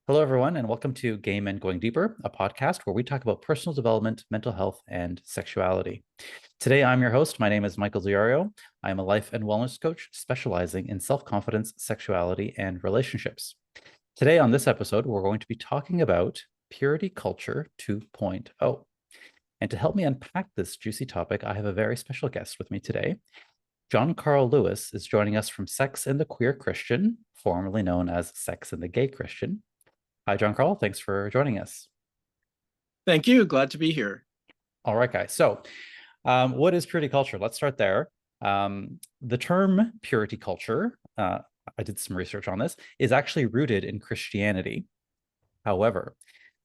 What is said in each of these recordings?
Hello, everyone, and welcome to Gay Men Going Deeper, a podcast where we talk about personal development, mental health, and sexuality. Today, I'm your host. My name is Michael Diario. I am a life and wellness coach specializing in self-confidence, sexuality, and relationships. Today, on this episode, we're going to be talking about purity culture 2.0. And to help me unpack this juicy topic, I have a very special guest with me today. John Carl Lewis is joining us from Sex and the Queer Christian, formerly known as Sex and the Gay Christian. Hi, John Carl. Thanks for joining us. Thank you. Glad to be here. All right, guys. So, what is purity culture? Let's start there. The term purity culture, I did some research on this, is actually rooted in Christianity. However,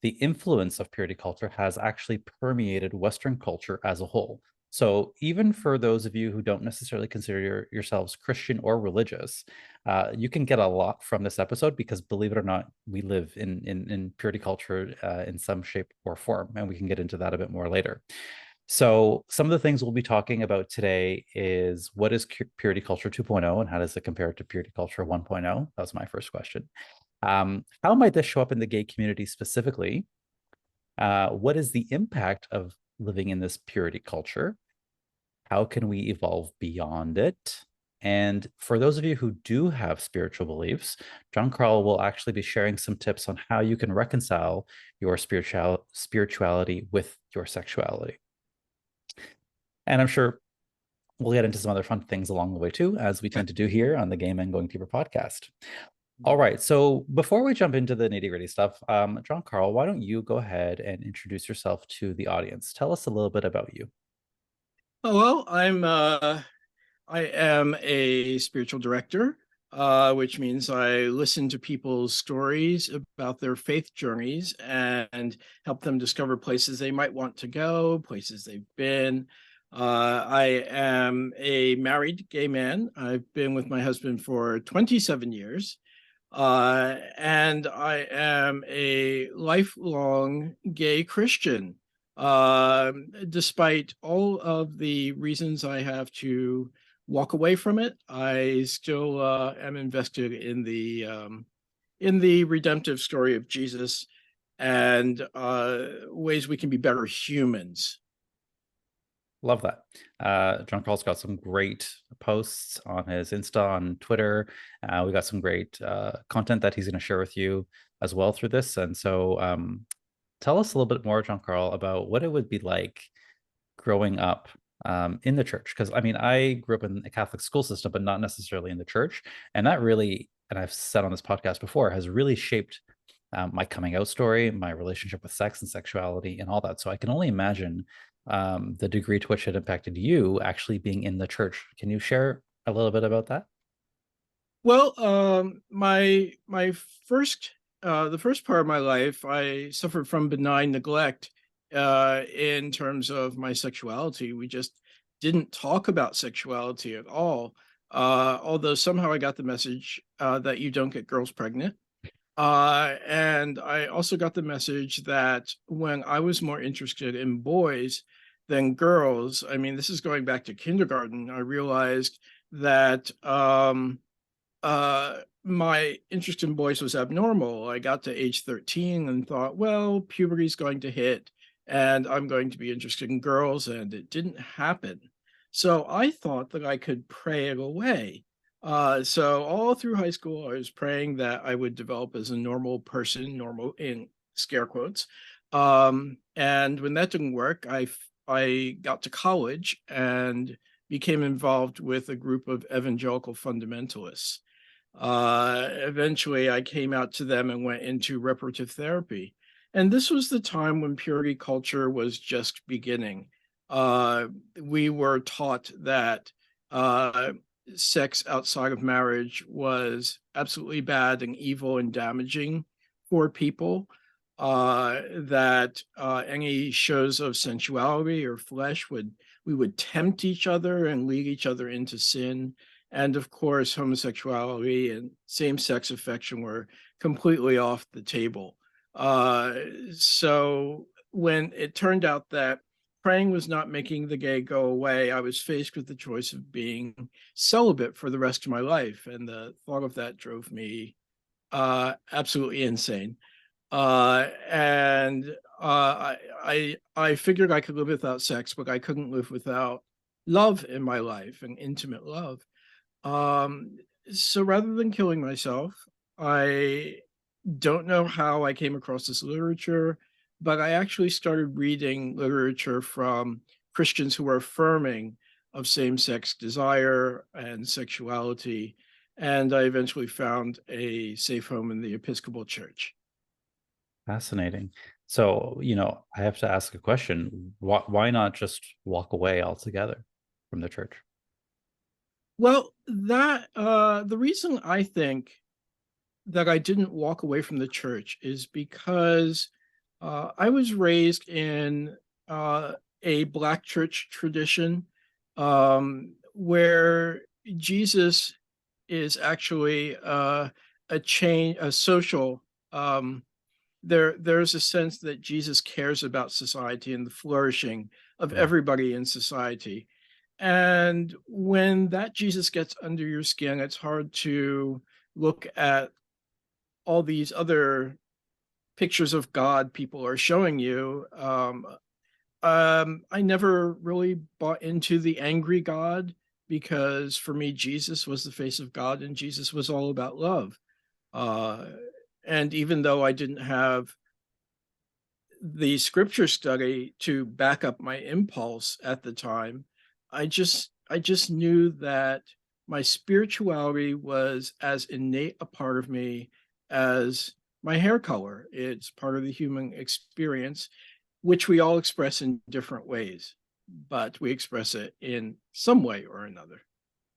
the influence of purity culture has actually permeated Western culture as a whole. So even for those of you who don't necessarily consider yourselves Christian or religious, you can get a lot from this episode because, believe it or not, we live in purity culture in some shape or form, and we can get into that a bit more later. So some of the things we'll be talking about today is what is purity culture 2.0 and how does it compare to purity culture 1.0? That was my first question. How might this show up in the gay community specifically? What is the impact of living in this purity culture? How can we evolve beyond it? And for those of you who do have spiritual beliefs, John Carl will actually be sharing some tips on how you can reconcile your spirituality with your sexuality. And I'm sure we'll get into some other fun things along the way too, as we tend to do here on the Gay Men Going Deeper podcast. All right. So before we jump into the nitty gritty stuff, John Carl, why don't you go ahead and introduce yourself to the audience? Tell us a little bit about you. Oh, well, I am a spiritual director, which means I listen to people's stories about their faith journeys and help them discover places they might want to go, places they've been. I am a married gay man. I've been with my husband for 27 years. And I am a lifelong gay Christian. Despite all of the reasons I have to walk away from it, I still am invested in the redemptive story of Jesus and ways we can be better humans. Love that. John Carl's got some great posts on his Insta, on Twitter. We got some great content that he's going to share with you as well through this. And so tell us a little bit more, John Carl, about what it would be like growing up in the church. Because I mean, I grew up in a Catholic school system, but not necessarily in the church. And that really, and I've said on this podcast before, has really shaped my coming out story, my relationship with sex and sexuality, and all that. So I can only imagine the degree to which it impacted you actually being in the church. Can you share a little bit about that? Well, my first the first part of my life, I suffered from benign neglect in terms of my sexuality. We just didn't talk about sexuality at all. Although somehow I got the message that you don't get girls pregnant. And I also got the message that when I was more interested in boys than girls, I mean, this is going back to kindergarten, I realized that my interest in boys was abnormal. I got to age 13 and thought, well, puberty's going to hit and I'm going to be interested in girls, and it didn't happen. So I thought that I could pray it away. So all through high school, I was praying that I would develop as a normal person, normal in scare quotes. And when that didn't work, I got to college and became involved with a group of evangelical fundamentalists. Eventually, I came out to them and went into reparative therapy. And this was the time when purity culture was just beginning. We were taught that sex outside of marriage was absolutely bad and evil and damaging for people. That any shows of sensuality or flesh we would tempt each other and lead each other into sin. And of course, homosexuality and same-sex affection were completely off the table. So when it turned out that praying was not making the gay go away, I was faced with the choice of being celibate for the rest of my life. And the thought of that drove me absolutely insane. And I figured I could live without sex, but I couldn't live without love in my life and intimate love. Um, so rather than killing myself, I don't know how I came across this literature, but I actually started reading literature from Christians who were affirming of same-sex desire and sexuality, and I eventually found a safe home in the Episcopal Church. Fascinating. So, I have to ask a question. Why not just walk away altogether from the church? Well, that the reason I think that I didn't walk away from the church is because I was raised in a Black church tradition where Jesus is actually a social. There's a sense that Jesus cares about society and the flourishing of Yeah. everybody in society. And when that Jesus gets under your skin, it's hard to look at all these other pictures of God people are showing you. I never really bought into the angry God because for me, Jesus was the face of God and Jesus was all about love. Uh, and even though I didn't have the scripture study to back up my impulse at the time, I just knew that my spirituality was as innate a part of me as my hair color. It's part of the human experience, which we all express in different ways, but we express it in some way or another.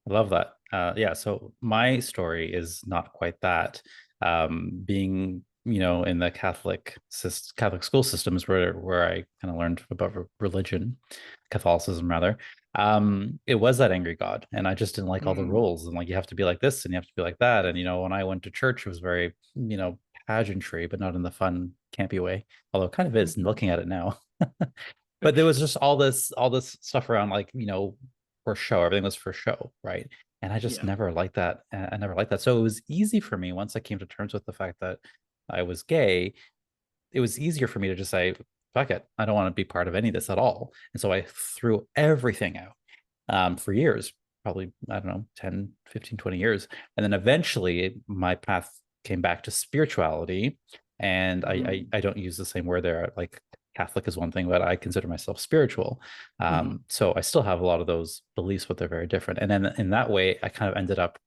I love that. Yeah, so my story is not quite that. Being, in the Catholic school systems where I kind of learned about religion, Catholicism rather. It was that angry God, and I just didn't like all the Mm, rules and like you have to be like this and you have to be like that. And when I went to church, it was very, pageantry, but not in the fun, campy way. Although it kind of is mhm. looking at it now. But there was just all this stuff around like for show. Everything was for show, right? And I just Yeah. never liked that. I never liked that. So it was easy for me once I came to terms with the fact that I was gay. It was easier for me to just say, fuck it, I don't want to be part of any of this at all. And so I threw everything out for years, probably, I don't know, 10, 15, 20 years. And then eventually my path came back to spirituality. And I, Mm, I, I don't use the same word there. Like Catholic is one thing, but I consider myself spiritual. mhm. So I still have a lot of those beliefs, but they're very different. And then in that way, I kind of ended up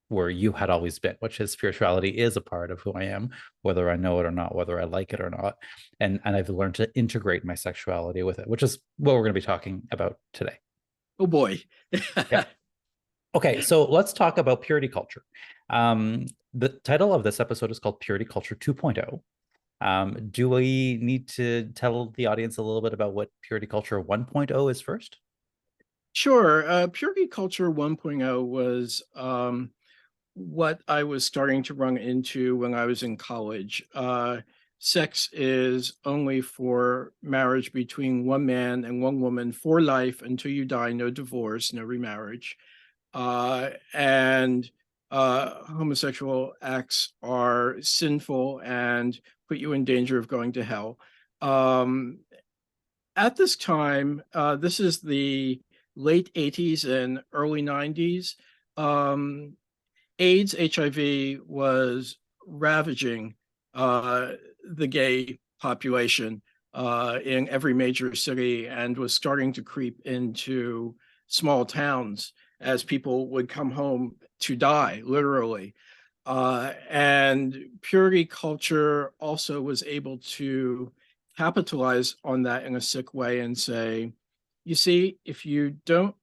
where you had always been, which is spirituality is a part of who I am, whether I know it or not, whether I like it or not. And I've learned to integrate my sexuality with it, which is what we're going to be talking about today. Oh boy. Yeah. Okay, so let's talk about purity culture. The title of this episode is called Purity Culture 2.0. Do we need to tell the audience a little bit about what Purity Culture 1.0 is first? Sure. Purity Culture 1.0 was what I was starting to run into when I was in college. Sex is only for marriage between one man and one woman for life until you die, no divorce, no remarriage. And homosexual acts are sinful and put you in danger of going to hell. Um, at this time, this is the late 80s and early 90s. Um, AIDS, HIV was ravaging the gay population in every major city and was starting to creep into small towns as people would come home to die, literally. And purity culture also was able to capitalize on that in a sick way and say, you see, if you don't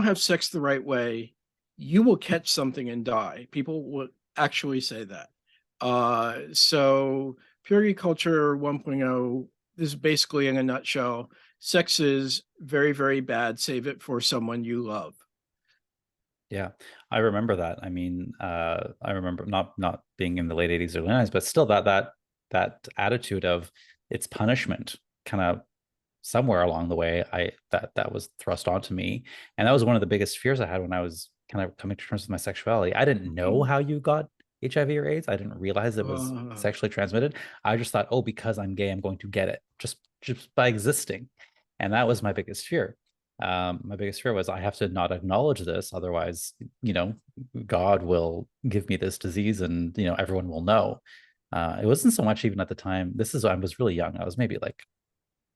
have sex the right way, you will catch something and die. People would actually say that. So purity culture 1.0 is basically in a nutshell, sex is very, very bad. Save it for someone you love. Yeah, I remember that. I mean, I remember not being in the late 80s, early 90s, but still that attitude of it's punishment kind of somewhere along the way that was thrust onto me. And that was one of the biggest fears I had when I was kind of coming to terms with my sexuality. I didn't know Mm, how you got HIV or AIDS. I didn't realize it was Uh, sexually transmitted. I just thought, oh, because I'm gay, I'm going to get it just by existing. And that was my biggest fear. My biggest fear was I have to not acknowledge this, otherwise, God will give me this disease, and everyone will know. It wasn't so much even at the time. I was really young. I was maybe like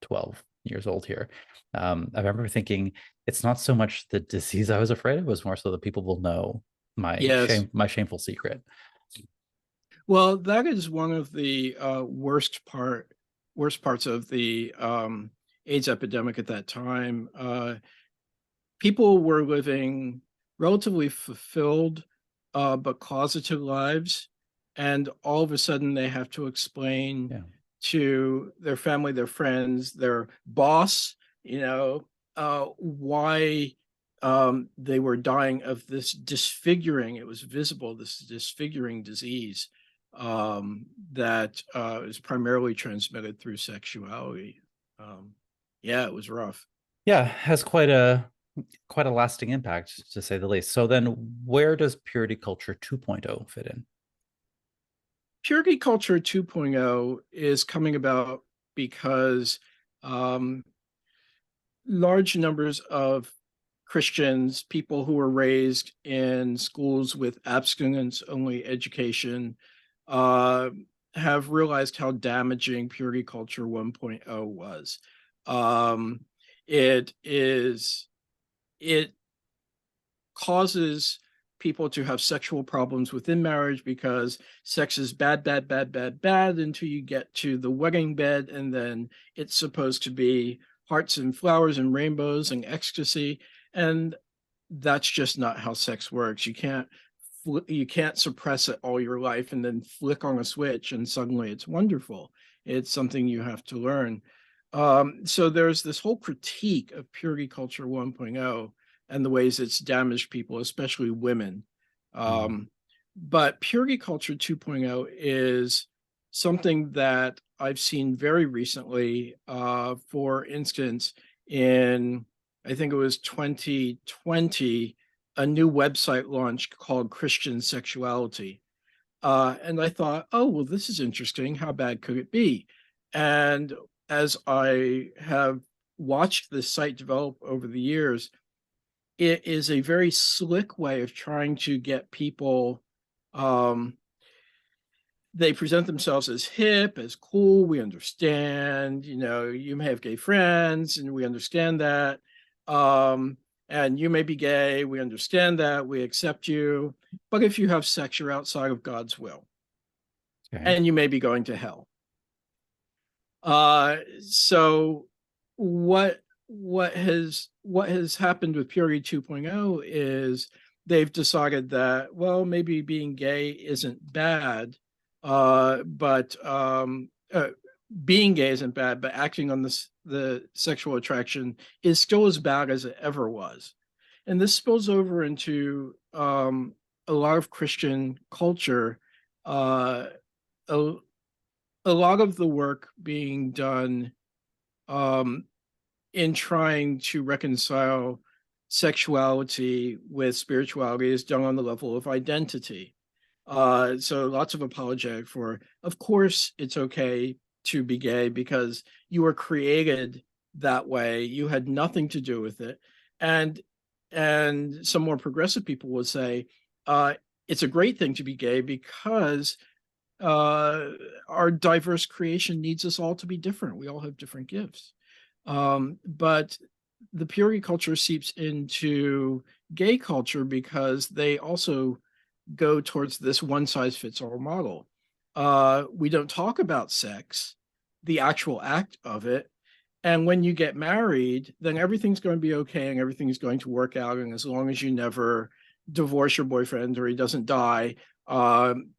12 years old here. I remember thinking it's not so much the disease I was afraid of, it was more so that people will know yes. my shameful secret. Well, that is one of the worst parts of the AIDS epidemic at that time. People were living relatively fulfilled but closeted lives, and all of a sudden they have to explain Yeah. to their family, their friends, their boss, why they were dying of this disfiguring, it was visible, this disfiguring disease that is primarily transmitted through sexuality. Um, yeah, it was rough. Yeah, has quite a lasting impact, to say the least. So then where does purity culture 2.0 fit in? Purity culture 2.0 is coming about because um, large numbers of Christians, people who were raised in schools with abstinence only education, uh, have realized how damaging purity culture 1.0 was. Um, it is, it causes people to have sexual problems within marriage because sex is bad, bad, bad, bad, bad until you get to the wedding bed. And then it's supposed to be hearts and flowers and rainbows and ecstasy. And that's just not how sex works. You can't suppress it all your life and then flick on a switch and suddenly it's wonderful. It's something you have to learn. So there's this whole critique of purity culture 1.0 and the ways it's damaged people, especially women. Mm. Um, but purity culture 2.0 is something that I've seen very recently. For instance, in I think it was 2020, a new website launched called Christian Sexuality. And I thought, oh, well, this is interesting. How bad could it be? And as I have watched this site develop over the years, it is a very slick way of trying to get people. Um, they present themselves as hip, as cool. We understand, you may have gay friends, and we understand that. Um, and you may be gay. We understand that. We accept you. But if you have sex, you're outside of God's will, Okay. and you may be going to hell. So what has happened with Purity 2.0 is they've decided that, well, maybe being gay isn't bad, but being gay isn't bad, but acting on the sexual attraction is still as bad as it ever was. And this spills over into a lot of Christian culture. Uh, a, a lot of the work being done um, in trying to reconcile sexuality with spirituality is done on the level of identity. So lots of apologetic for, of course, it's okay to be gay because you were created that way. You had nothing to do with it. And some more progressive people would say, uh, it's a great thing to be gay because uh, our diverse creation needs us all to be different. We all have different gifts. But the purity culture seeps into gay culture because they also go towards this one size fits all model. We don't talk about sex, the actual act of it. And when you get married, then everything's going to be okay and everything's going to work out. And as long as you never divorce your boyfriend or he doesn't die,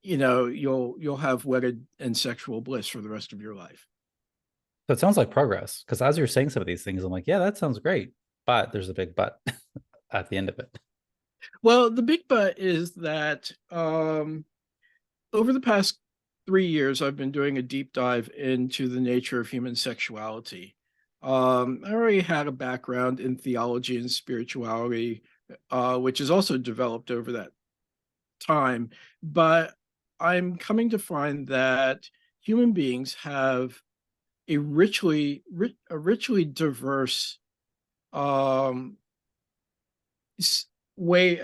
you'll have wedded and sexual bliss for the rest of your life. So it sounds like progress, because as you're saying some of these things, I'm like, yeah, that sounds great. But there's a big but at the end of it. Well, the big but is that over the past 3 years, I've been doing a deep dive into the nature of human sexuality. I already had a background in theology and spirituality, which is also developed over that time. But I'm coming to find that human beings have a richly diverse um, way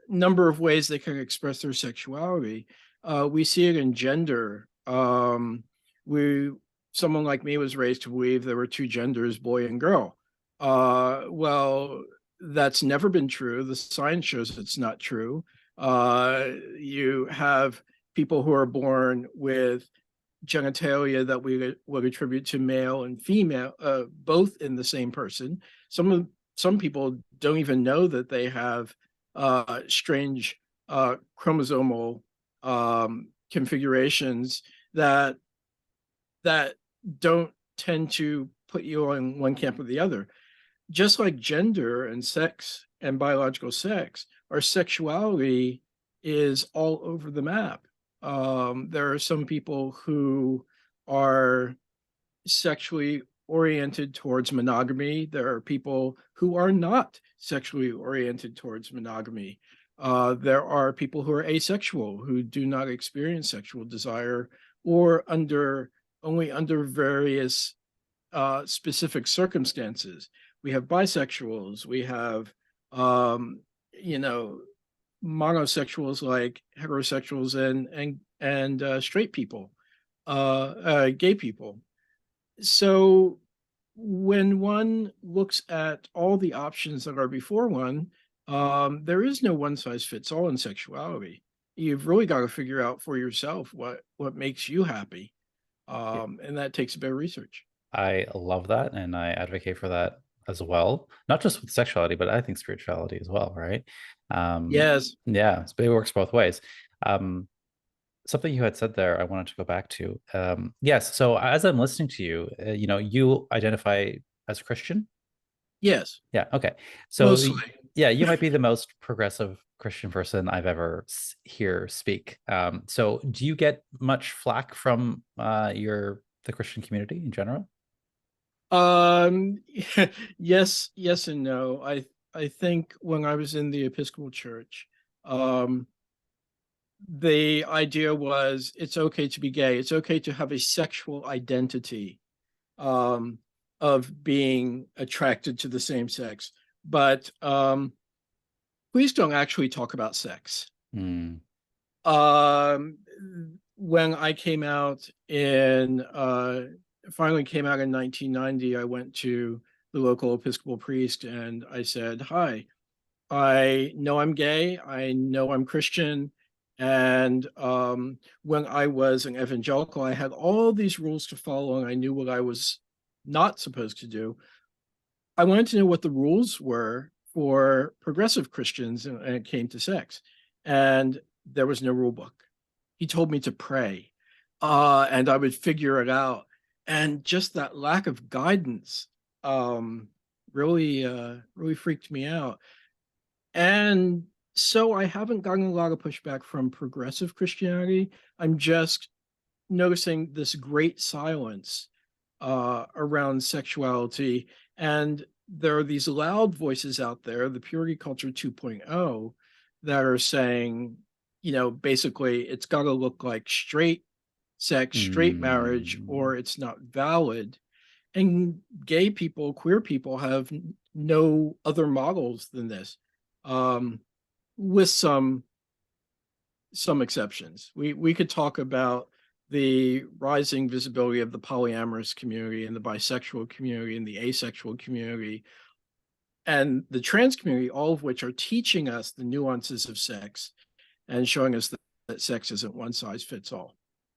number of ways they can express their sexuality. We see it in gender. We Someone like me was raised to believe there were two genders, boy and girl. Well, that's never been true. The science shows it's not true. You have people who are born with genitalia that we would attribute to male and female, both in the same person. Some people don't even know that they have strange chromosomal configurations that don't tend to put you on one camp or the other. Just like gender and sex and biological sex, our sexuality is all over the map. There are some people who are sexually oriented towards monogamy. There are people who are not sexually oriented towards monogamy. There are people who are asexual, who do not experience sexual desire, or only under various specific circumstances. We have bisexuals. We have, you know, monosexuals like heterosexuals and straight people, gay people. So when one looks at all the options that are before one, there is no one size fits all in sexuality. You've really got to figure out for yourself what makes you happy, and that takes a bit of research. I love that, and I advocate for that as well. Not just with sexuality, but I think spirituality as well, right? Yes. Yeah, so it works both ways. Um, Something you had said there, I wanted to go back to. Yes, so as I'm listening to you, you identify as a Christian. Yes. Yeah, okay. So Mostly. yeah, you might be the most progressive Christian person I've ever hear speak. So do you get much flack from the Christian community in general? Um, yes and no. I think when I was in the Episcopal Church, um, the idea was it's okay to be gay. It's okay to have a sexual identity, um, of being attracted to the same sex, but please don't actually talk about sex. Hmm. Um, when I came out in finally came out in 1990, I went to the local Episcopal priest and I said, "Hi, I know I'm gay. I know I'm Christian." And when I was an evangelical, I had all these rules to follow, and I knew what I was not supposed to do. I wanted to know what the rules were for progressive Christians when it came to sex. And there was no rule book. He told me to pray, and I would figure it out. And just that lack of guidance um, really freaked me out. And so I haven't gotten a lot of pushback from progressive Christianity. I'm just noticing this great silence around sexuality. And there are these loud voices out there, the purity culture 2.0, that are saying, basically, it's got to look like straight sex, straight marriage, Hmm. or it's not valid. And gay people, queer people have no other models than this, um, with some exceptions. We could talk about the rising visibility of the polyamorous community and the bisexual community and the asexual community and the trans community, all of which are teaching us the nuances of sex and showing us that sex isn't one size fits all.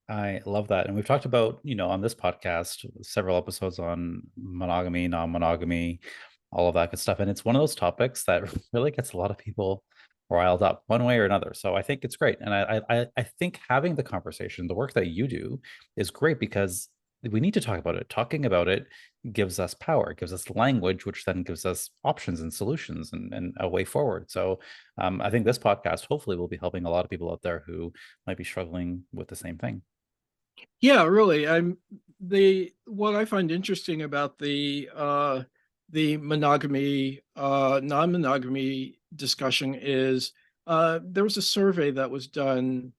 I love that. And we've talked about, on this podcast, several episodes on monogamy, non-monogamy, all of that good stuff. And it's one of those topics that really gets a lot of people riled up one way or another. So I think it's great. And I think having the conversation, the work that you do is great because we need to talk about it. Talking about it gives us power, it gives us language, which then gives us options and solutions and a way forward. So I think this podcast hopefully will be helping a lot of people out there who might be struggling with the same thing. Yeah, really. I'm the What I find interesting about the monogamy non-monogamy discussion is there was a survey that was done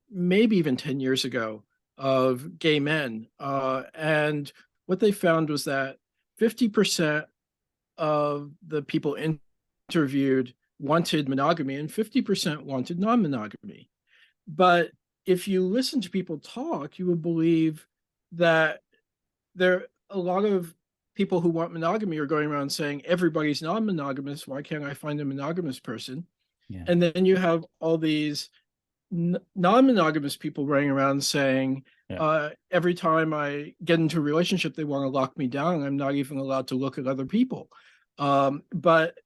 maybe even 10 years ago, of gay men. And what they found was that 50% of the people interviewed wanted monogamy and 50% wanted non-monogamy. But if you listen to people talk, you would believe that there a lot of people who want monogamy are going around saying everybody's non-monogamous. Why can't I find a monogamous person? Yeah. And then you have all these non-monogamous people running around saying, Yeah. every time I get into a relationship, they want to lock me down. I'm not even allowed to look at other people. But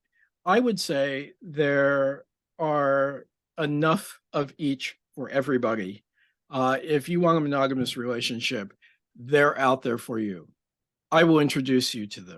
I would say there are enough of each for everybody. If you want a monogamous relationship, they're out there for you. I will introduce you to them.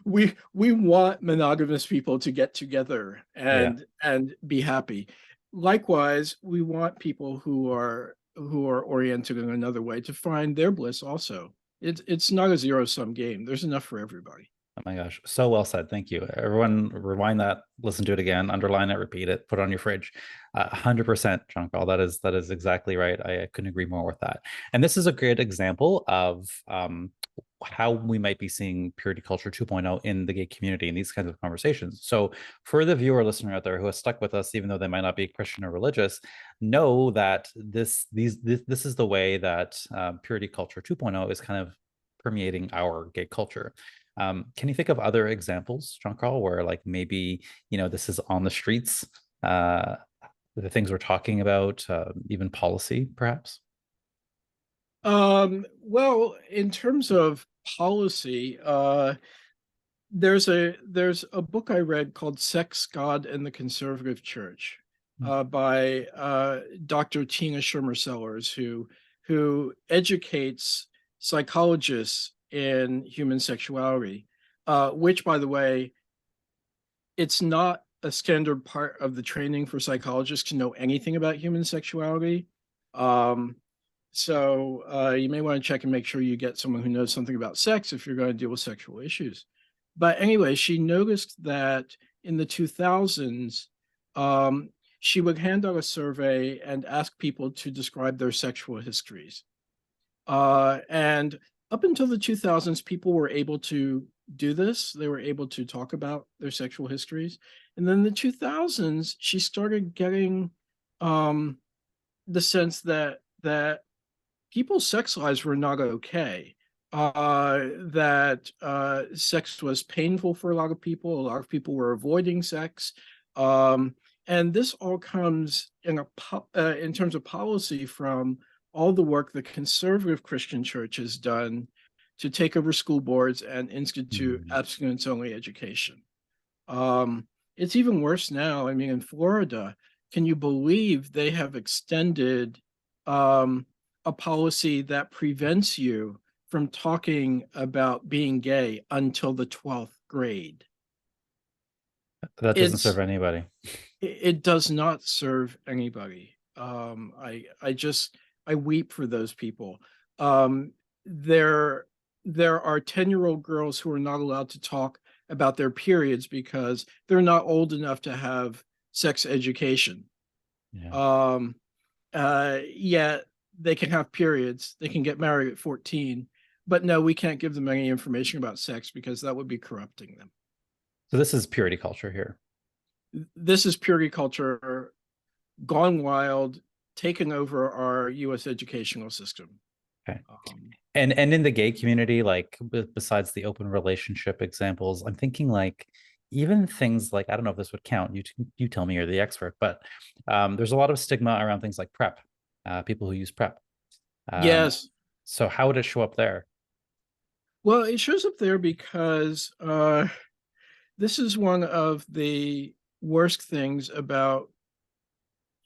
We want monogamous people to get together Yeah. and be happy. Likewise, we want people who are oriented in another way to find their bliss also. It's not a zero-sum game. There's enough for everybody. Oh my gosh, so well said. Thank you. Everyone, rewind that, listen to it again, underline it, repeat it, put it on your fridge. 100%, John Carl. That is exactly right. I couldn't agree more with that. And this is a great example of how we might be seeing purity culture 2.0 in the gay community in these kinds of conversations. So, for the viewer listener out there who has stuck with us, even though they might not be Christian or religious, know that this is the way that purity culture 2.0 is kind of permeating our gay culture. Can you think of other examples, John Carl, where like maybe, this is on the streets, the things we're talking about, even policy, perhaps? Well, in terms of policy, there's a book I read called Sex, God, and the Conservative Church, by Dr. Tina Schermer Sellers, who educates psychologists in human sexuality, which, by the way, it's not a standard part of the training for psychologists to know anything about human sexuality. Um, so you may want to check and make sure you get someone who knows something about sex if you're going to deal with sexual issues. But anyway, she noticed that in the 2000s, she would hand out a survey and ask people to describe their sexual histories. And up until the 2000s, people were able to do this. They were able to talk about their sexual histories. And then in the 2000s, she started getting the sense that people's sex lives were not okay. That sex was painful for a lot of people. A lot of people were avoiding sex. And this all comes in terms of policy from all the work the conservative Christian church has done to take over school boards and institute Mm. abstinence-only education. It's even worse now. I mean, in Florida, can you believe they have extended a policy that prevents you from talking about being gay until the 12th grade? That doesn't serve It's anybody. it does not serve anybody. I weep for those people. Um, there there are 10-year-old girls who are not allowed to talk about their periods because they're not old enough to have sex education. Yeah. Um, Yet they can have periods. They can get married at 14, but no, we can't give them any information about sex because that would be corrupting them. So this is purity culture here. This is purity culture gone wild, taken over our U.S. educational system. Okay. Um, And in the gay community, like besides the open relationship examples, I'm thinking like even things like, I don't know if this would count. You tell me, you're the expert, but there's a lot of stigma around things like PrEP, people who use PrEP. Um, yes. so how would it show up there? Well, it shows up there because this is one of the worst things about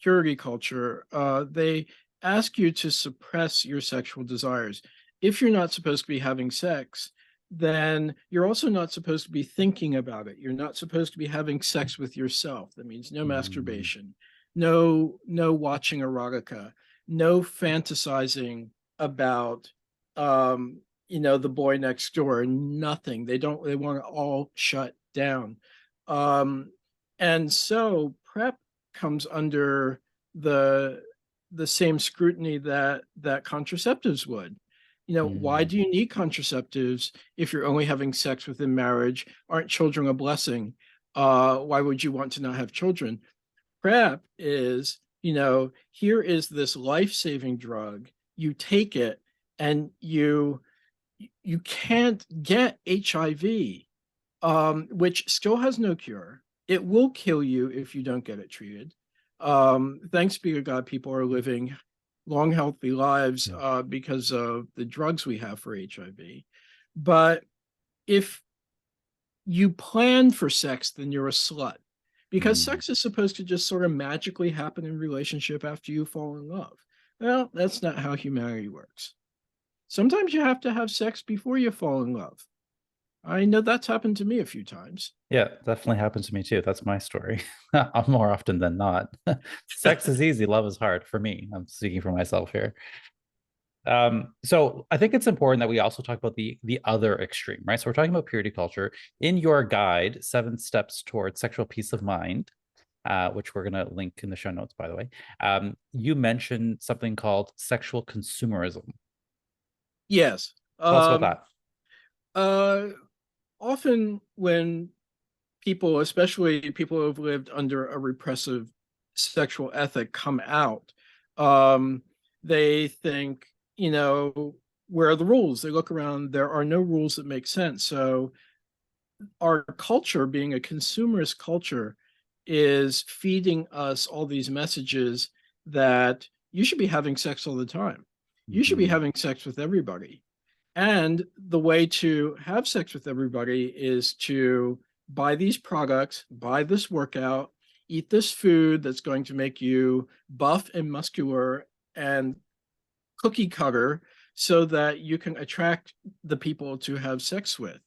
purity culture. They ask you to suppress your sexual desires. If you're not supposed to be having sex, then you're also not supposed to be thinking about it. You're not supposed to be having sex with yourself. That means no Mm. masturbation, no watching erotica, no fantasizing about the boy next door, nothing. They want to all shut down. Um and so PrEP comes under the same scrutiny that contraceptives would. Why Mm. do you need contraceptives if you're only having sex within marriage? Aren't children a blessing? Why would you want to not have children? PrEP is, here is this life-saving drug. You take it and you can't get HIV, which still has no cure. It will kill you if you don't get it treated. Thanks be to God, people are living long, healthy lives Yeah. because of the drugs we have for HIV. But if you plan for sex, then you're a slut. Because Mm. sex is supposed to just sort of magically happen in relationship after you fall in love. Well, that's not how humanity works. Sometimes you have to have sex before you fall in love. I know that's happened to me a few times. Yeah, definitely happened to me too. That's my story. More often than not. Sex is easy, love is hard for me. I'm speaking for myself here. So I think it's important that we also talk about the other extreme, right? So we're talking about purity culture. In your guide, 7 Steps Towards Sexual Peace of Mind, which we're going to link in the show notes, by the way, you mentioned something called sexual consumerism. Yes. Tell us about that. Uh, Often when people, especially people who have lived under a repressive sexual ethic, come out, um, they think, where are the rules? They look around, there are no rules that make sense. So our culture, being a consumerist culture, is feeding us all these messages that you should be having sex all the time. You should be Mhm. having sex with everybody. And the way to have sex with everybody is to buy these products, buy this workout, eat this food that's going to make you buff and muscular and cookie cutter so that you can attract the people to have sex with.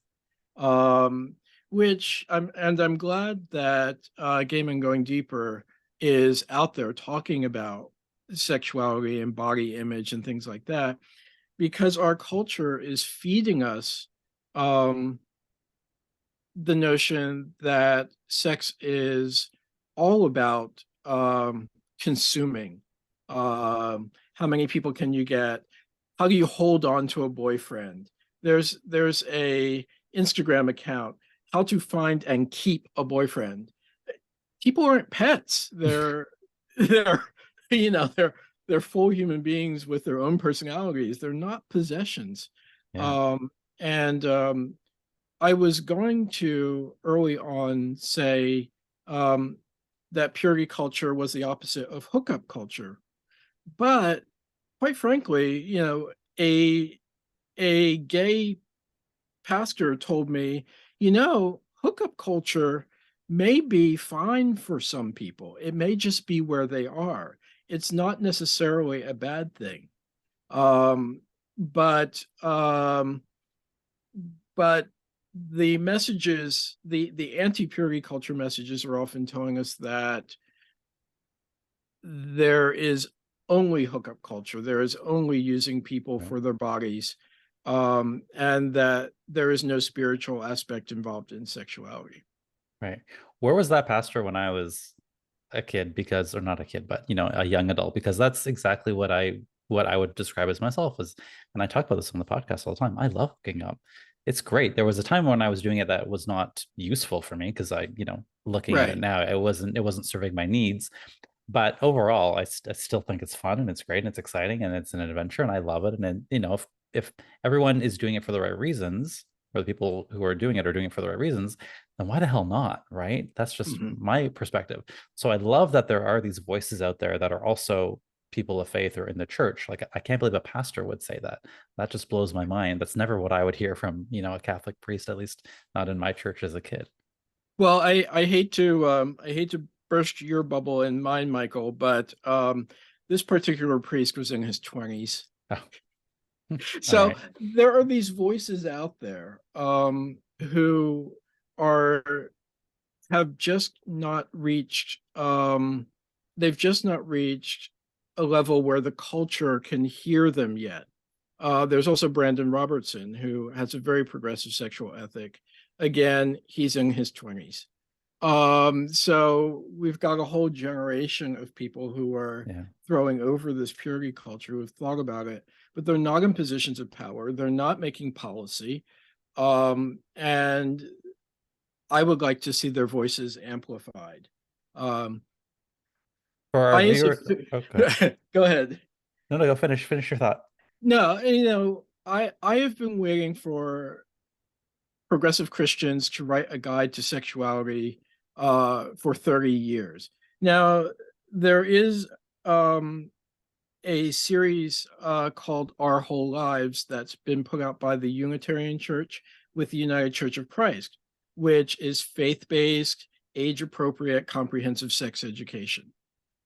Um, I'm glad that Game and Going Deeper is out there talking about sexuality and body image and things like that, because our culture is feeding us um, the notion that sex is all about consuming. How many people can you get? How do you hold on to a boyfriend? There's a Instagram account, how to find and keep a boyfriend. People aren't pets. They're they're full human beings with their own personalities. They're not possessions. Yeah. Um, and I was going to early on say um, that purity culture was the opposite of hookup culture, but quite frankly, a gay pastor told me, hookup culture may be fine for some people. It may just be where they are. It's not necessarily a bad thing. Um, but um, but the messages, the anti-purity culture messages are often telling us that there is only hookup culture. There is only using people Right. for their bodies, and that there is no spiritual aspect involved in sexuality. Right. Where was that pastor when I was a kid? Because, or not a kid, but a young adult, because that's exactly what I would describe as myself as, and I talk about this on the podcast all the time. I love hooking up. It's great. There was a time when I was doing it that was not useful for me because looking at it Right. now, it wasn't serving my needs. But overall, I still think it's fun and it's great and it's exciting and it's an adventure and I love it. And then, if everyone is doing it for the right reasons, or the people who are doing it for the right reasons, then why the hell not? Right? That's just Mhm. my perspective. So I love that there are these voices out there that are also people of faith or in the church. Like I can't believe a pastor would say that. That just blows my mind. That's never what I would hear from, a Catholic priest, at least not in my church as a kid. Well, I hate to burst your bubble and mine, Michael, but this particular priest was in his 20s. Oh, all So right. there are these voices out there who are have just not reached they've just not reached a level where the culture can hear them yet. There's also Brandon Robertson, who has a very progressive sexual ethic. Again, he's in his 20s. So we've got a whole generation of people who are Yeah. throwing over this purity culture, who've thought about it, but they're not in positions of power. They're not making policy. And I would like to see their voices amplified. Um, For our I also, viewer, oh, go ahead. go ahead. No, no, go finish your thought. No, and, I have been waiting for progressive Christians to write a guide to sexuality for 30 years. Now, there is a series called Our Whole Lives that's been put out by the Unitarian Church with the United Church of Christ, which is faith-based, age-appropriate, comprehensive sex education.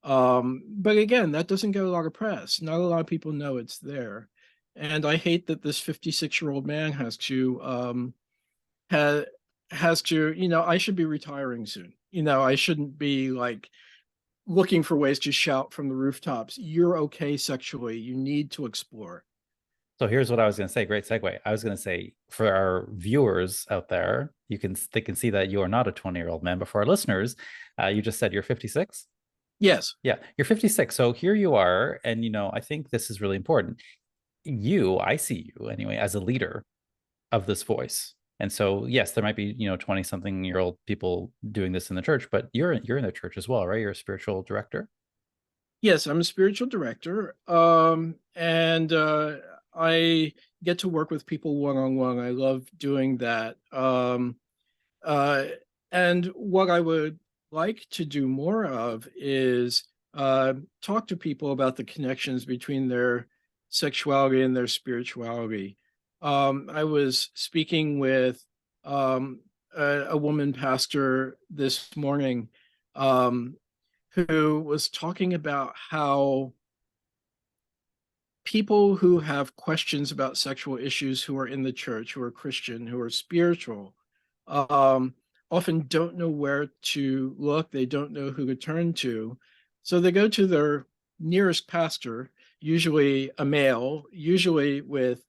But again, that doesn't get a lot of press. Not a lot of people know it's there. And I hate that this 56-year-old man has has to, I should be retiring soon. I shouldn't be like looking for ways to shout from the rooftops, you're okay sexually, you need to explore. So here's what I was going to say. Great segue. I was going to say for our viewers out there, they can see that you are not a 20-year-old man. But for our listeners, you just said you're 56. Yes. Yeah, you're 56. So here you are, and I think this is really important. I see you anyway as a leader of this voice. And so, yes, there might be 20 something year old people doing this in the church, but you're in the church as well, right? You're a spiritual director. Yes, I'm a spiritual director. And I get to work with people one-on-one. I love doing that. Uh, and what I would like to do more of is talk to people about the connections between their sexuality and their spirituality. I was speaking with a woman pastor this morning, um, who was talking about how people who have questions about sexual issues, who are in the church, who are Christian, who are spiritual, um, often don't know where to look. They don't know who to turn to. So they go to their nearest pastor, usually a male, usually with,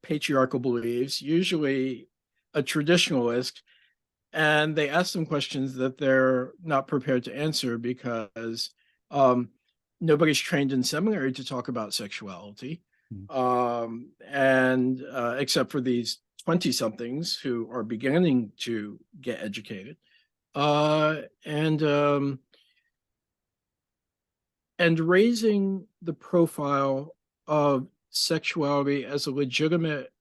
patriarchal beliefs, usually a traditionalist, and they ask them questions that they're not prepared to answer because um, nobody's trained in seminary to talk about sexuality, Mm. and except for these 20 somethings who are beginning to get educated, uh, and um, and raising the profile of sexuality as a legitimate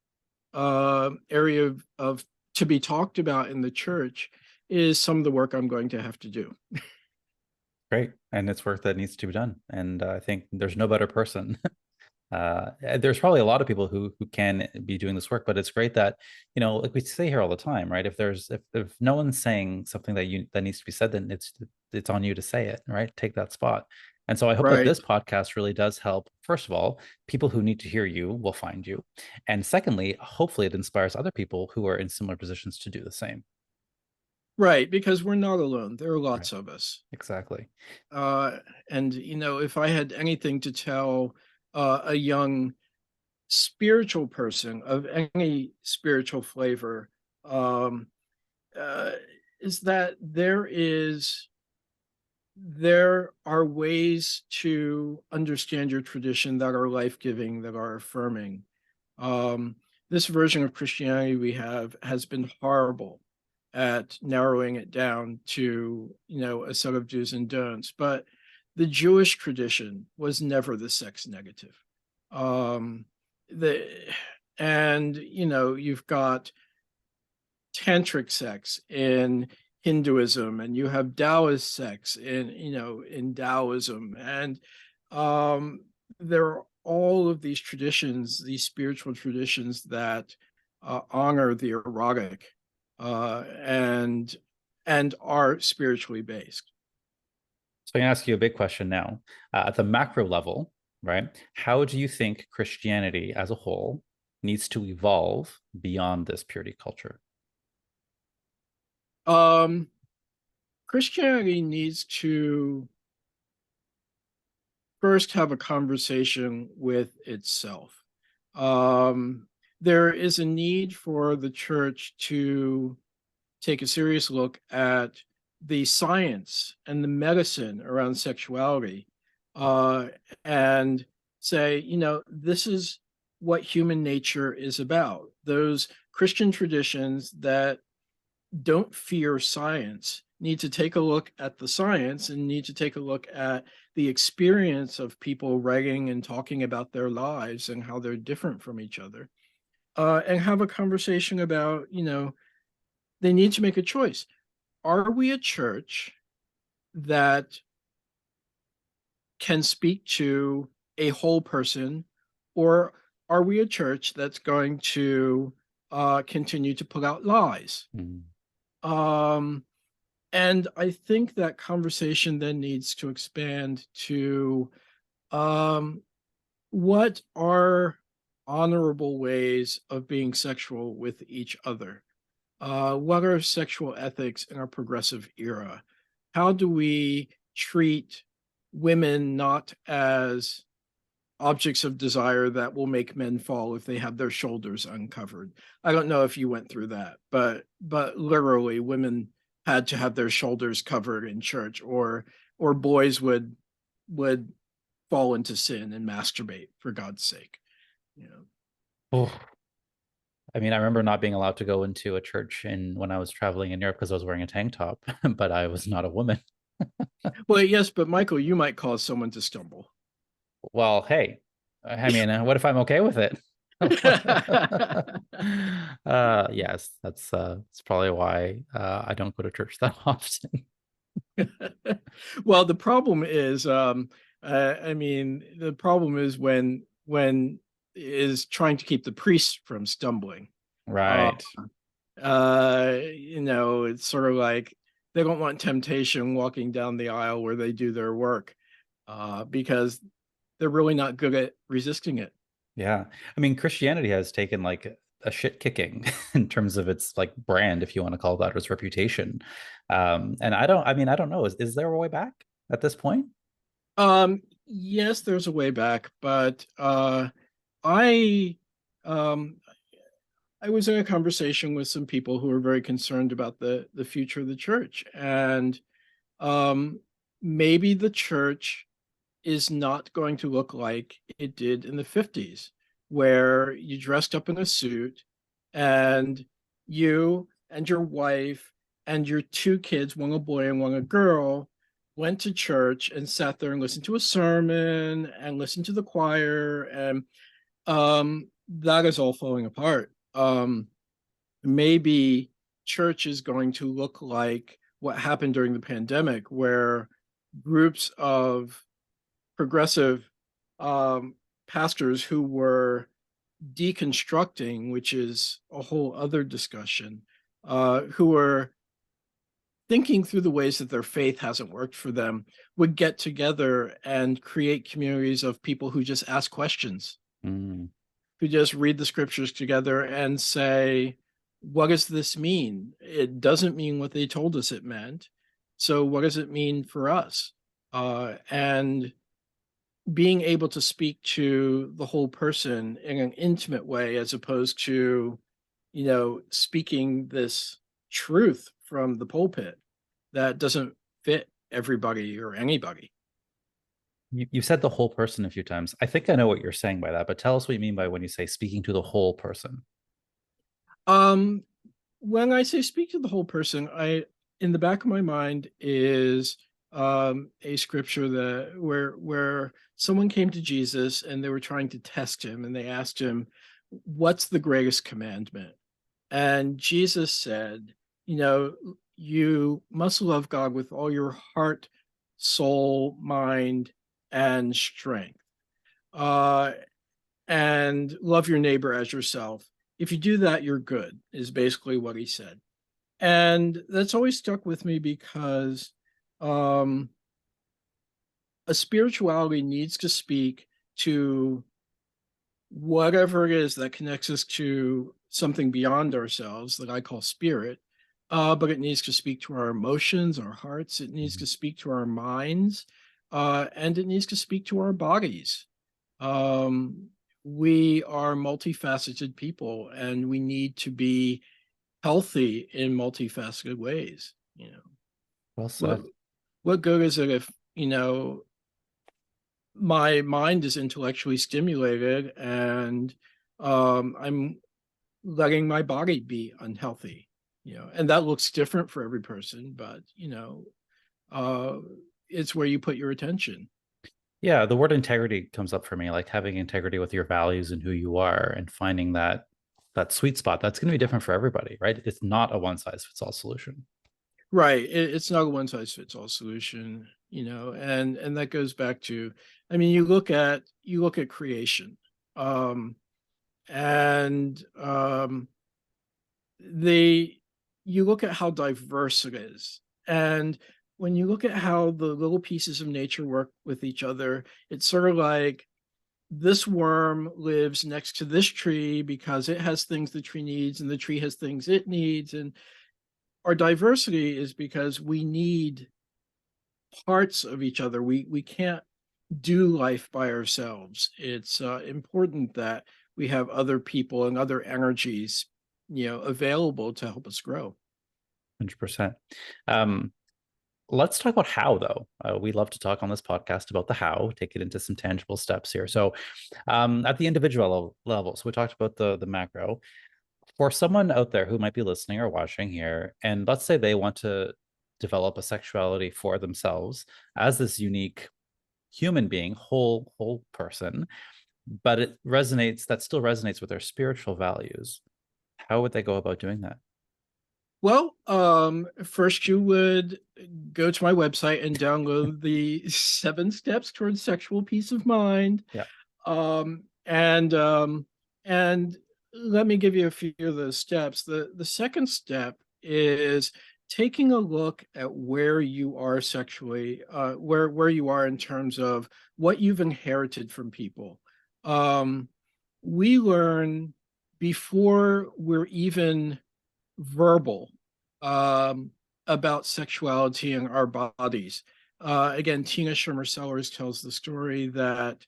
area of to be talked about in the church is some of the work I'm going to have to do. Great. And it's work that needs to be done. And I think there's no better person. There's probably a lot of people who can be doing this work, but it's great that, like we say here all the time, right? If no one's saying something that needs to be said, then it's on you to say it, right? Take that spot. And so I hope that Right. this podcast really does help. First of all, people who need to hear you will find you. And secondly, hopefully it inspires other people who are in similar positions to do the same. Right, because we're not alone. There are Right. lots of us. Exactly. Uh, and, if I had anything to tell a young spiritual person of any spiritual flavor, um, uh, is that there are ways to understand your tradition that are life-giving, that are affirming. Um, this version of Christianity we have has been horrible at narrowing it down to, a set of do's and don'ts. But the Jewish tradition was never the sex negative. Um, the and you've got tantric sex in Hinduism, and you have Taoist sex in Taoism, and um, there are all of these traditions, these spiritual traditions that honor the erotic, and are spiritually based. So I'm going to ask you a big question now. At the macro level, right? How do you think Christianity as a whole needs to evolve beyond this purity culture? Um, Christianity needs to first have a conversation with itself. Um, there is a need for the church to take a serious look at the science and the medicine around sexuality, uh, and say, this is what human nature is about. Those Christian traditions that don't fear science need to take a look at the science and need to take a look at the experience of people writing and talking about their lives and how they're different from each other, and have a conversation about, they need to make a choice. Are we a church that can speak to a whole person, or are we a church that's going to continue to put out lies? Mm. Um, and I think that conversation then needs to expand to, um, what are honorable ways of being sexual with each other? What are sexual ethics in our progressive era? How do we treat women not as objects of desire that will make men fall if they have their shoulders uncovered? I don't know if you went through that, but literally women had to have their shoulders covered in church, or boys would fall into sin and masturbate, for God's sake. You know. Oh, I mean, I remember not being allowed to go into a church when I was traveling in Europe because I was wearing a tank top, but I was not a woman. Well, yes, but Michael, you might cause someone to stumble. Well, hey, I mean, what if I'm okay with it? Yes, that's probably why I don't go to church that often. Well, the problem is, the problem is when is trying to keep the priests from stumbling. Uh, Right. it's sort of like they don't want temptation walking down the aisle where they do their work, because they're really not good at resisting it. Yeah. I mean, Christianity has taken like a shit kicking in terms of its like brand, if you want to call that, or its reputation. And I mean, I don't know. Is there a way back at this point? Yes, there's a way back, but I um, I was in a conversation with some people who were very concerned about the future of the church, and um, maybe the church is not going to look like it did in the 50s, where you dressed up in a suit and you and your wife and your two kids, one a boy and one a girl, went to church and sat there and listened to a sermon and listened to the choir. And that is all falling apart. Maybe church is going to look like what happened during the pandemic, where groups of progressive um, pastors who were deconstructing, which is a whole other discussion, who were thinking through the ways that their faith hasn't worked for them, would get together and create communities of people who just ask questions, Mm. who just read the scriptures together and say, what does this mean? It doesn't mean what they told us it meant. So what does it mean for us? And being able to speak to the whole person in an intimate way, as opposed to, speaking this truth from the pulpit that doesn't fit everybody or anybody. You've said the whole person a few times. I think I know what you're saying by that, but tell us what you mean by when you say speaking to the whole person. Um, when I say speak to the whole person, in the back of my mind is a scripture that where someone came to Jesus and they were trying to test him, and they asked him, "What's the greatest commandment?" And Jesus said, you must love God with all your heart, soul, mind, and strength. Uh, and love your neighbor as yourself. If you do that, you're good, is basically what he said. And that's always stuck with me because um, a spirituality needs to speak to whatever it is that connects us to something beyond ourselves that I call spirit. But it needs to speak to our emotions, our hearts. It needs to speak to our minds, and it needs to speak to our bodies. Um, we are multifaceted people, and we need to be healthy in multifaceted ways. Well What said. what good is it if, my mind is intellectually stimulated and I'm letting my body be unhealthy, and that looks different for every person, but uh, it's where you put your attention. Yeah, the word integrity comes up for me, like having integrity with your values and who you are, and finding that sweet spot. That's going to be different for everybody, right? It's not a one size fits all solution. Right. It's not a one size fits all solution, and that goes back to, I mean, you look at creation, um, and they you look at how diverse it is, and when you look at how the little pieces of nature work with each other, it's sort of like this worm lives next to this tree because it has things the tree needs, and the tree has things it needs, and our diversity is because we need parts of each other. We can't do life by ourselves. It's important that we have other people and other energies, available to help us grow. 100%. Um, let's talk about how, though. We love to talk on this podcast about the how, take it into some tangible steps here. So, at the individual level, so we talked about the macro. For someone out there who might be listening or watching here, and let's say they want to develop a sexuality for themselves as this unique human being, whole person, but that still resonates with their spiritual values. How would they go about doing that? Well, first you would go to my website and download the 7 steps towards sexual peace of mind. Yeah. And let me give you a few of those steps. The second step is taking a look at where you are sexually, where you are in terms of what you've inherited from people. Um, we learn before we're even verbal, um, about sexuality and our bodies. Again, Tina Schermer Sellers tells the story that,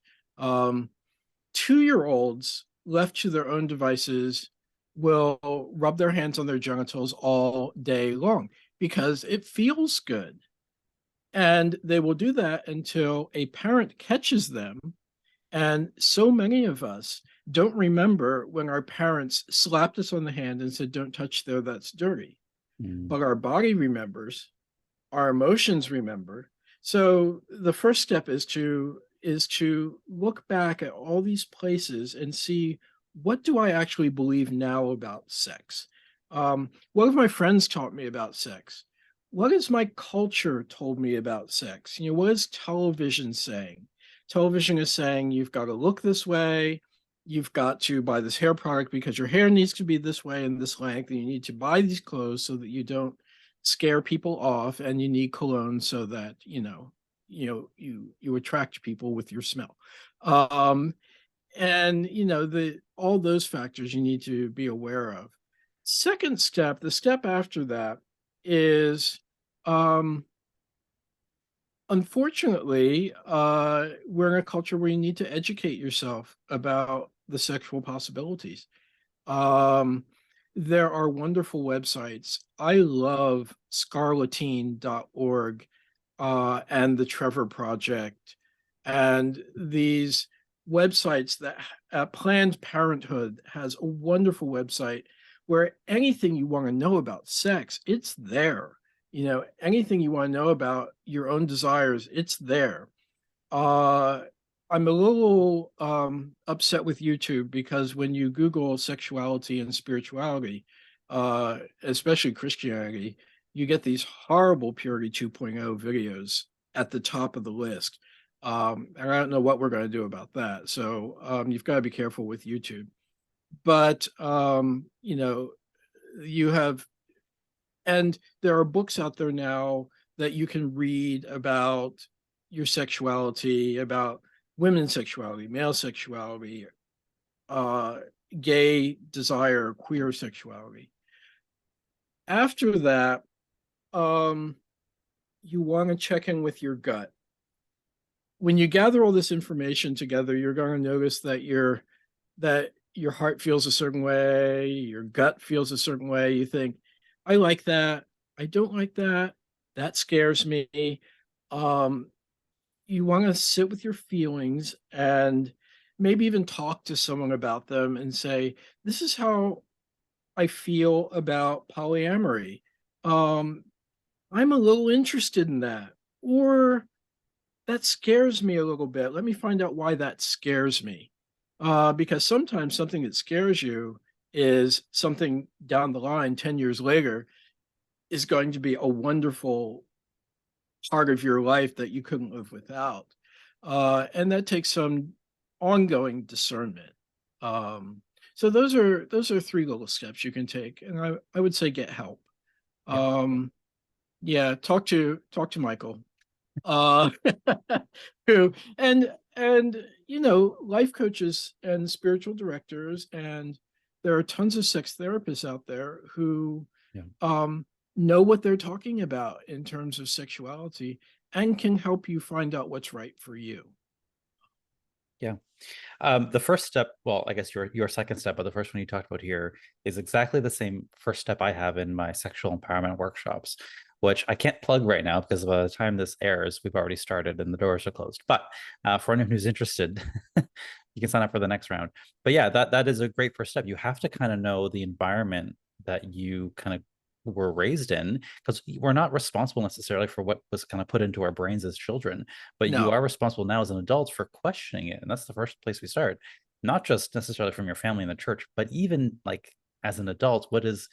2-year-olds left to their own devices will rub their hands on their genitals all day long because it feels good. And they will do that until a parent catches them. And so many of us don't remember when our parents slapped us on the hand and said, "Don't touch there, that's dirty." Mm, But our body remembers, our emotions remember. So the first step is to look back at all these places and see, what do I actually believe now about sex? What have my friends taught me about sex? What has my culture told me about sex? What is television saying? Television is saying you've got to look this way, you've got to buy this hair product because your hair needs to be this way and this length, and you need to buy these clothes so that you don't scare people off, and you need cologne so that you attract people with your smell. um and the all those factors you need to be aware of. Second step, the step after that, is, um unfortunately, we're in a culture where you need to educate yourself about the sexual possibilities. um, there are wonderful websites. I love scarletine.org, and the Trevor Project, and these websites that, Planned Parenthood has a wonderful website where anything you want to know about sex, it's there. Anything you want to know about your own desires, it's there. uh, I'm a little upset with YouTube because when you Google sexuality and spirituality, especially Christianity, you get these horrible Purity 2.0 videos at the top of the list. And I don't know what we're going to do about that. So you've got to be careful with YouTube. But, you have, and there are books out there now that you can read about your sexuality, about women's sexuality, male sexuality, uh, gay desire, queer sexuality. After that, um, you want to check in with your gut. When you gather all this information together, you're going to notice that your heart feels a certain way, your gut feels a certain way. You think, I like that, I don't like that, That scares me. Um, you want to sit with your feelings and maybe even talk to someone about them and say, this is how I feel about polyamory. Um, I'm a little interested in that. Or that scares me a little bit. Let me find out why that scares me. Because sometimes something that scares you is something down the line, 10 years later, is going to be a wonderful part of your life that you couldn't live without. And that takes some ongoing discernment. Um, so those are three little steps you can take. And I would say get help. Yeah. Um, yeah, talk to Michael. uh who and life coaches and spiritual directors, and there are tons of sex therapists out there who Yeah. um know what they're talking about in terms of sexuality and can help you find out what's right for you. Yeah. The first step, well, I guess your second step, but the first one you talked about here is exactly the same first step I have in my sexual empowerment workshops, which I can't plug right now because by the time this airs, we've already started and the doors are closed. But for anyone who's interested, you can sign up for the next round. But yeah, that is a great first step. You have to kind of know the environment that you kind of were raised in, because we're not responsible necessarily for what was kind of put into our brains as children, but you are No. responsible now as an adult for questioning it. And that's the first place we start, not just necessarily from your family and the church, but even like as an adult, what is,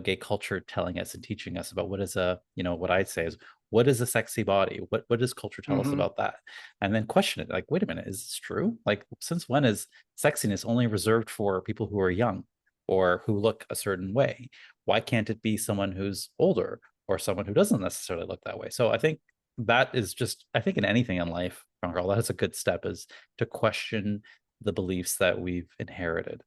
gay culture telling us and teaching us about what is what I say is, what is a sexy body? What does culture tell us Hmm. about that? And then question it, like, wait a minute, is this true? Like, since when is sexiness only reserved for people who are young or who look a certain way? Why can't it be someone who's older or someone who doesn't necessarily look that way? So I think that is just, I think in anything in life, Girl, that is a good step, is to question the beliefs that we've inherited.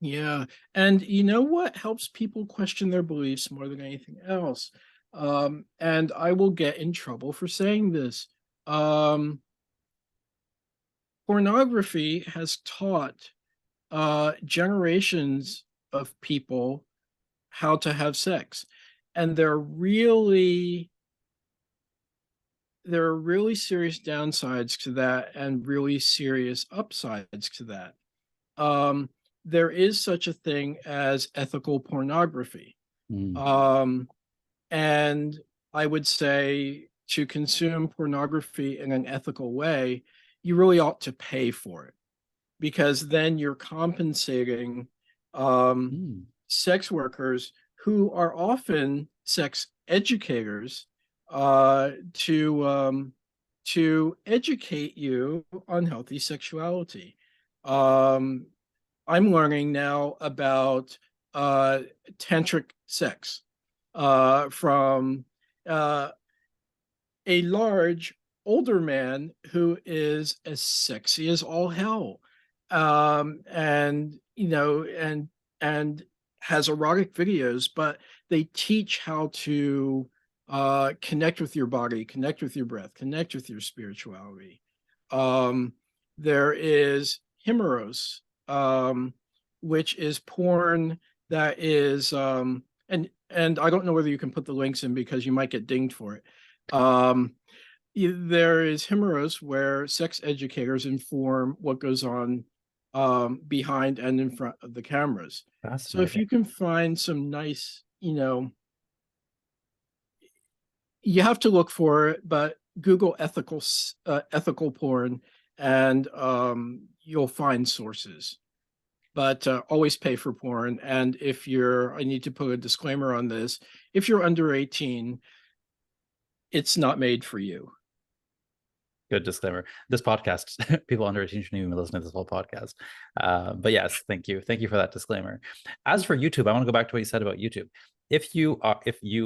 Yeah. And you know what helps people question their beliefs more than anything else? And I will get in trouble for saying this. Um, Pornography has taught generations of people how to have sex, and there are really serious downsides to that and really serious upsides to that. Um, there is such a thing as ethical pornography. Mm. Um, and I would say to consume pornography in an ethical way, you really ought to pay for it, because then you're compensating um, Mm. sex workers who are often sex educators to educate you on healthy sexuality. Um, I'm learning now about uh, tantric sex from uh, a large older man who is as sexy as all hell, and and has erotic videos, but they teach how to connect with your body, connect with your breath, connect with your spirituality. um, there is Himeros, which is porn that is and I don't know whether you can put the links in because you might get dinged for it. um, there is Himeros, where sex educators inform what goes on behind and in front of the cameras. So if Fascinating. you can find some nice, you have to look for it, but Google ethical porn, and you'll find sources. But always pay for porn. And I need to put a disclaimer on this. If you're under 18, it's not made for you. Good disclaimer. This podcast, people under 18 shouldn't even listen to this whole podcast. But yes, thank you. Thank you for that disclaimer. As for YouTube, I want to go back to what you said about YouTube. If you,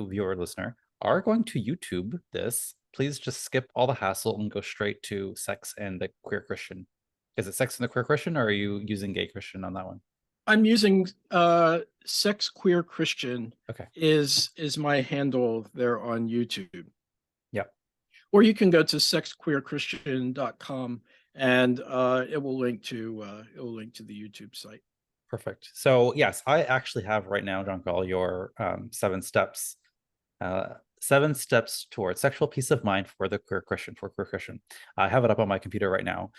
viewer listener, are going to YouTube this, please just skip all the hassle and go straight to Sex and the Queer Christian. Is it Sex and the Queer Christian, or are you using Gay Christian on that one? I'm using sex queer Christian Okay. is my handle there on YouTube. Yeah. Or you can go to sexqueerchristian.com, and it will link to the YouTube site. Perfect. So yes, I actually have right now, John Call, your 7 steps 7 steps towards sexual peace of mind for the queer Christian, I have it up on my computer right now.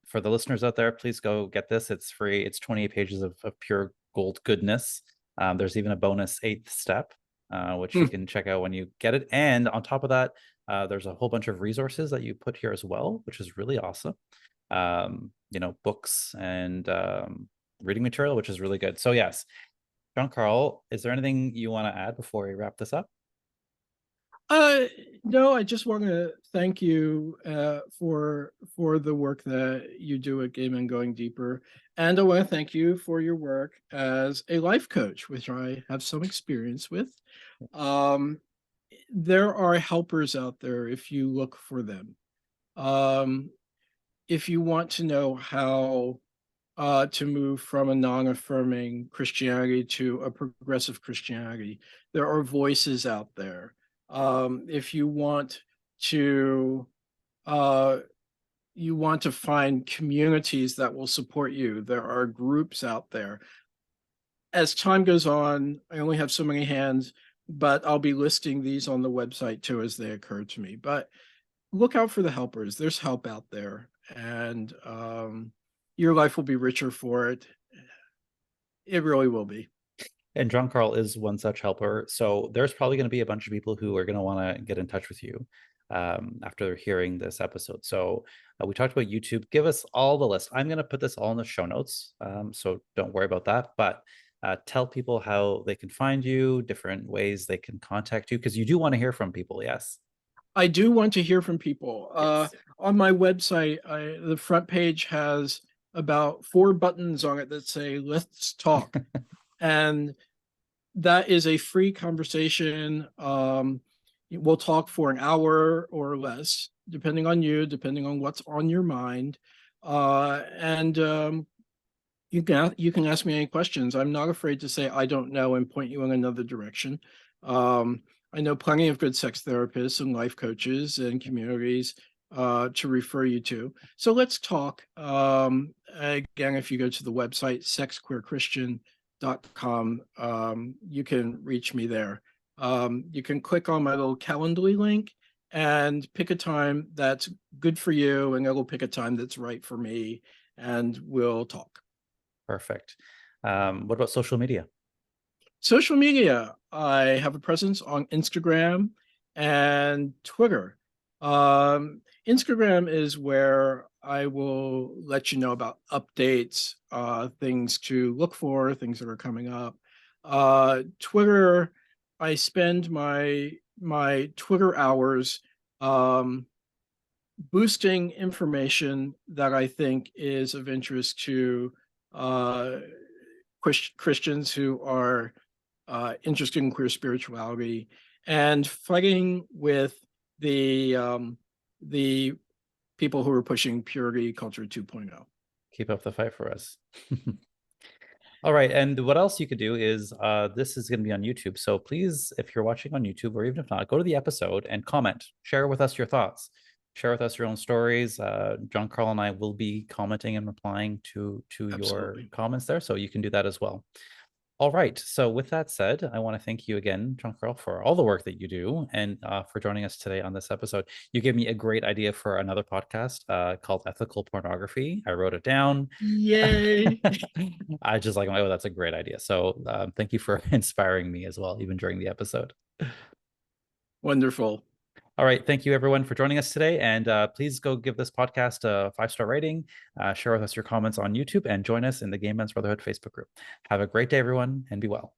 For the listeners out there, please go get this. It's free. It's 28 pages of pure gold goodness. There's even a bonus 8th step, which you can check out when you get it. And on top of that, there's a whole bunch of resources that you put here as well, which is really awesome. Books and reading material, which is really good. So yes, Jean-Carl, is there anything you want to add before we wrap this up? No, I just want to thank you for the work that you do at Game and Going Deeper. And I want to thank you for your work as a life coach, which I have some experience with. There are helpers out there if you look for them. If you want to know how to move from a non-affirming Christianity to a progressive Christianity, there are voices out there. If you want to find communities that will support you, there are groups out there. As time goes on, I only have so many hands, but I'll be listing these on the website too as they occur to me. But look out for the helpers. There's help out there, and your life will be richer for it. It really will be. And Jean-Carl is one such helper. So there's probably going to be a bunch of people who are going to want to get in touch with you after hearing this episode. So we talked about YouTube. Give us all the list. I'm going to put this all in the show notes. So don't worry about that. But tell people how they can find you, different ways they can contact you, because you do want to hear from people. Yes. I do want to hear from people. Yes. On my website, the front page has about 4 buttons on it that say, let's talk. And that is a free conversation. We'll talk for an hour or less, depending on you, depending on what's on your mind. And you can ask me any questions. I'm not afraid to say I don't know and point you in another direction. I know plenty of good sex therapists and life coaches and communities to refer you to. So let's talk. Again, if you go to the website, sexqueerchristian.com, you can reach me there. You can click on my little Calendly link and pick a time that's good for you, and it'll pick a time that's right for me, and we'll talk. Perfect. What about social media? Social media, I have a presence on Instagram and Twitter. Instagram is where I will let you know about updates, things to look for, things that are coming up. Twitter, I spend my Twitter hours boosting information that I think is of interest to Christians who are interested in queer spirituality, and fighting with the people who are pushing purity culture 2.0. Keep up the fight for us. All right. And what else you could do is this is going to be on YouTube. So please, if you're watching on YouTube, or even if not, go to the episode and comment. Share with us your thoughts. Share with us your own stories. Jean-Carl and I will be commenting and replying to your comments there. So you can do that as well. All right. So with that said, I want to thank you again, Jean-Carl, for all the work that you do and for joining us today on this episode. You gave me a great idea for another podcast called Ethical Pornography. I wrote it down. Yay. I just like, oh, that's a great idea. So thank you for inspiring me as well, even during the episode. Wonderful. All right. Thank you, everyone, for joining us today. And please go give this podcast a 5-star rating, share with us your comments on YouTube, and join us in the Gay Men's Brotherhood Facebook group. Have a great day, everyone, and be well.